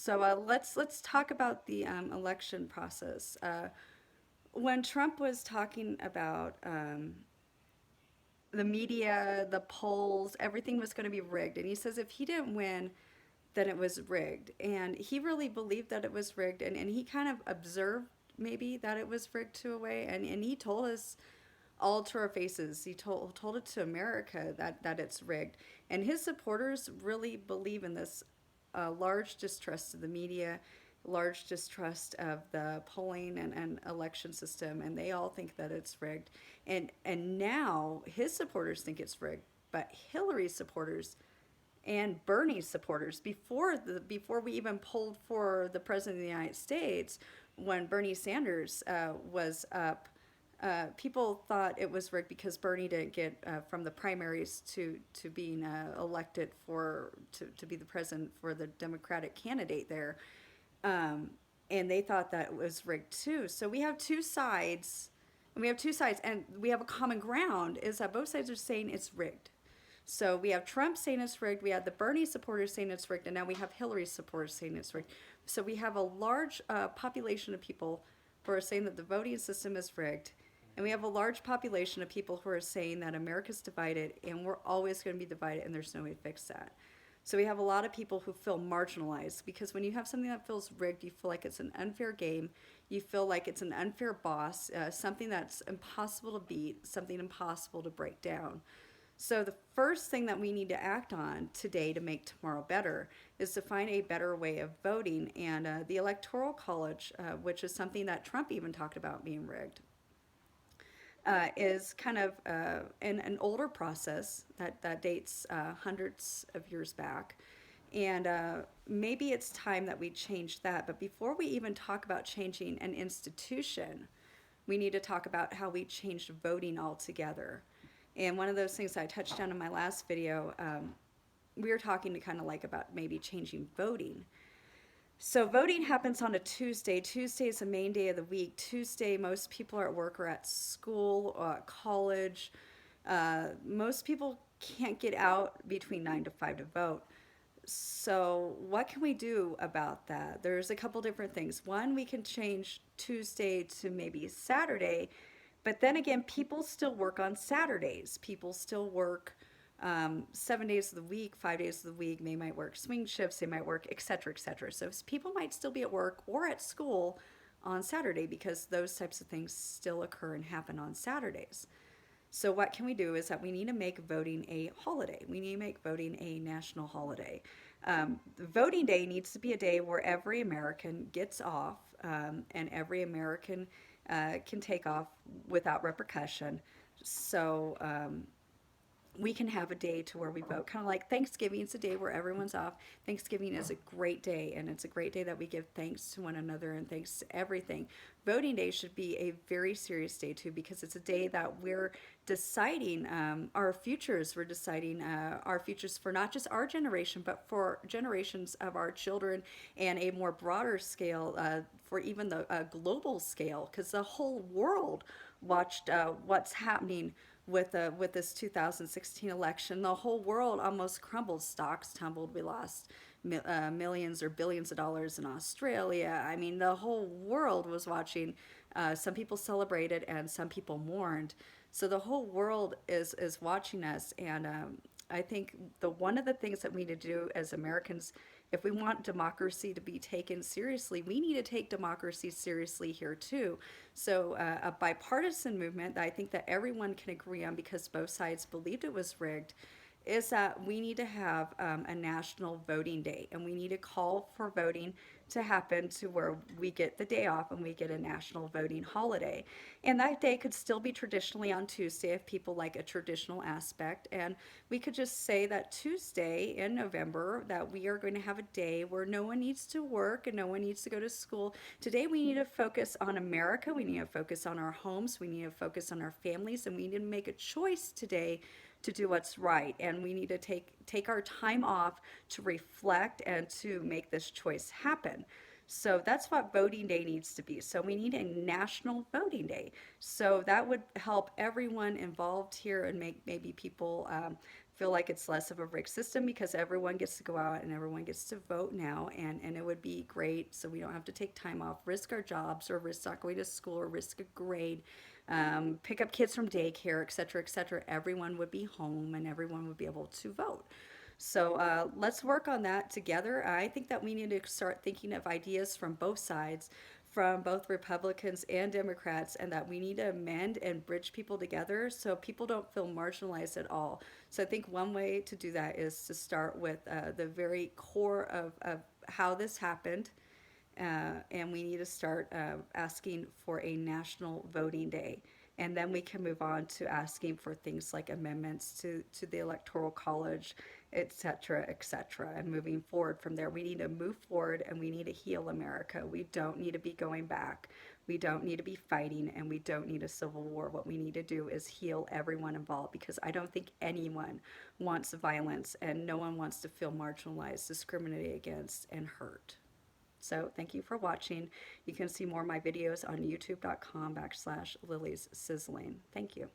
So let's talk about the election process. When Trump was talking about the media, the polls, everything was going to be rigged, and he says if he didn't win, then it was rigged, and he really believed that it was rigged, and he kind of observed maybe that it was rigged to a way, and he told us all to our faces. He told it to America that it's rigged, and his supporters really believe in this large distrust of the media, large distrust of the polling and election system, and they all think that it's rigged. And now his supporters think it's rigged, but Hillary's supporters and Bernie's supporters before we even polled for the president of the United States, when Bernie Sanders was up, people thought it was rigged because Bernie didn't get from the primaries to being elected to be the president for the Democratic candidate there, and they thought that it was rigged too. So we have two sides, and we have a common ground is that both sides are saying it's rigged. So we have Trump saying it's rigged, we have the Bernie supporters saying it's rigged, and now we have Hillary supporters saying it's rigged. So we have a large population of people who are saying that the voting system is rigged, and we have a large population of people who are saying that America's divided and we're always going to be divided and there's no way to fix that. So we have a lot of people who feel marginalized because when you have something that feels rigged, you feel like it's an unfair game. You feel like it's an unfair boss, something that's impossible to beat, something impossible to break down. So the first thing that we need to act on today to make tomorrow better is to find a better way of voting. And the Electoral College, which is something that Trump even talked about being rigged, is kind of an older process that dates hundreds of years back. And maybe it's time that we change that. But before we even talk about changing an institution, we need to talk about how we changed voting altogether. And one of those things I touched on in my last video, we were talking to kind of like about maybe changing voting. So voting happens on a Tuesday. Tuesday is the main day of the week. Tuesday, most people are at work or at school, college. Most people can't get out between 9 to 5 to vote. So what can we do about that? There's a couple different things. One, we can change Tuesday to maybe Saturday, but then again, people still work on Saturdays. People still work 7 days of the week, 5 days of the week. They might work swing shifts, they might work, et cetera, et cetera. So people might still be at work or at school on Saturday because those types of things still occur and happen on Saturdays. So what can we do is that we need to make voting a holiday. We need to make voting a national holiday. Voting day needs to be a day where every American gets off, and every American can take off without repercussion. So we can have a day to where we vote, kind of like Thanksgiving. It's a day where everyone's off. Thanksgiving is a great day, and it's a great day that we give thanks to one another and thanks to everything. Voting day should be a very serious day too, because it's a day that we're deciding our futures. We're deciding our futures for not just our generation, but for generations of our children, and a more broader scale for even the global scale, because the whole world watched what's happening with this 2016 election. The whole world almost crumbled. Stocks tumbled. We lost millions or billions of dollars in Australia. I mean, the whole world was watching. Some people celebrated and some people mourned. So the whole world is watching us, and I think the one of the things that we need to do as Americans, if we want democracy to be taken seriously, we need to take democracy seriously here too. So a bipartisan movement that I think that everyone can agree on, because both sides believed it was rigged, is that we need to have a national voting day, and we need to call for voting to happen to where we get the day off and we get a national voting holiday. And that day could still be traditionally on Tuesday if people like a traditional aspect. And we could just say that Tuesday in November that we are going to have a day where no one needs to work and no one needs to go to school. Today we need to focus on America. We need to focus on our homes. We need to focus on our families, and we need to make a choice today to do what's right. And we need to take our time off to reflect and to make this choice happen. So that's what voting day needs to be. So we need a national voting day. So that would help everyone involved here and make maybe people feel like it's less of a rigged system because everyone gets to go out and everyone gets to vote now, and it would be great so we don't have to take time off, risk our jobs, or risk not going to school, or risk a grade, pick up kids from daycare, et cetera, et cetera. Everyone would be home and everyone would be able to vote. So let's work on that together. I think that we need to start thinking of ideas from both sides, from both Republicans and Democrats, and that we need to amend and bridge people together so people don't feel marginalized at all. So I think one way to do that is to start with the very core of how this happened, and we need to start asking for a national voting day. And then we can move on to asking for things like amendments to the Electoral College, et cetera, et cetera. And moving forward from there, we need to move forward and we need to heal America. We don't need to be going back. We don't need to be fighting, and we don't need a civil war. What we need to do is heal everyone involved, because I don't think anyone wants violence, and no one wants to feel marginalized, discriminated against, and hurt. So thank you for watching. You can see more of my videos on youtube.com/Lily's Sizzling. Thank you.